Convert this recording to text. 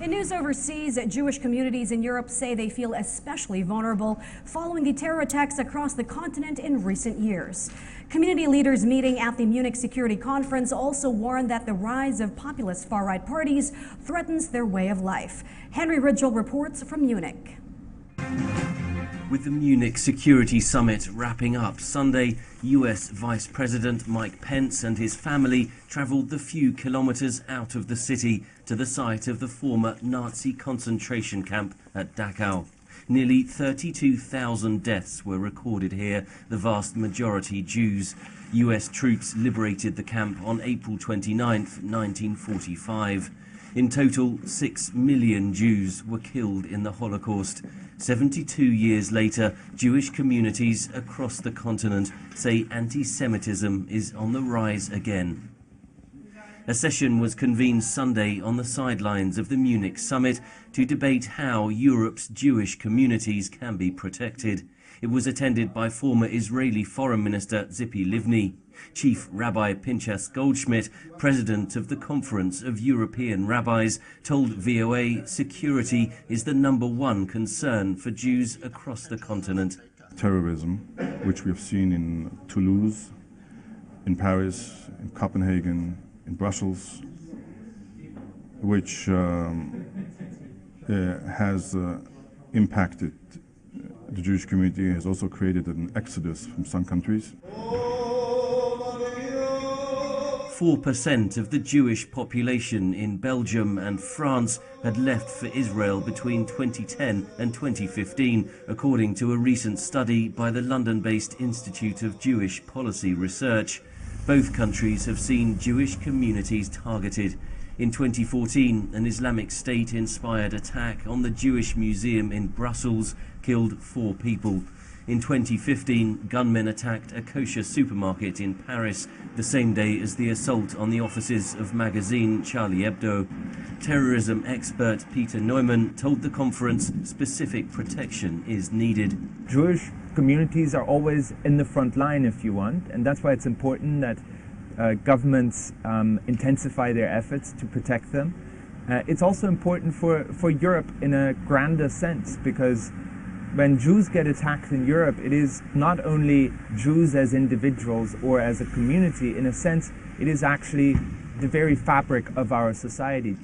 In news overseas, Jewish communities in Europe say they feel especially vulnerable following the terror attacks across the continent in recent years. Community leaders meeting at the Munich Security Conference also warned that the rise of populist far-right parties threatens their way of life. Henry Ridgell reports from Munich. With the Munich Security Summit wrapping up Sunday, US Vice President Mike Pence and his family travelled the few kilometres out of the city to the site of the former Nazi concentration camp at Dachau. Nearly 32,000 deaths were recorded here, the vast majority Jews. US troops liberated the camp on April 29, 1945. In total, 6 million Jews were killed in the Holocaust. 72 years later, Jewish communities across the continent say anti-Semitism is on the rise again. A session was convened Sunday on the sidelines of the Munich summit to debate how Europe's Jewish communities can be protected. It was attended by former Israeli Foreign Minister Tzipi Livni. Chief Rabbi Pinchas Goldschmidt, president of the Conference of European Rabbis, told VOA security is the #1 concern for Jews across the continent. Terrorism, which we have seen in Toulouse, in Paris, in Copenhagen, in Brussels, which has impacted the Jewish community, has also created an exodus from some countries. 4% of the Jewish population in Belgium and France had left for Israel between 2010 and 2015, according to a recent study by the London-based Institute of Jewish Policy Research. Both countries have seen Jewish communities targeted. In 2014, an Islamic State-inspired attack on the Jewish Museum in Brussels killed 4 people. In 2015, gunmen attacked a kosher supermarket in Paris, the same day as the assault on the offices of magazine Charlie Hebdo. Terrorism expert Peter Neumann told the conference specific protection is needed. Jewish communities are always in the front line, if you want, and that's why it's important that governments intensify their efforts to protect them. It's also important for Europe in a grander sense, because when Jews get attacked in Europe, it is not only Jews as individuals or as a community. In a sense, it is actually the very fabric of our society.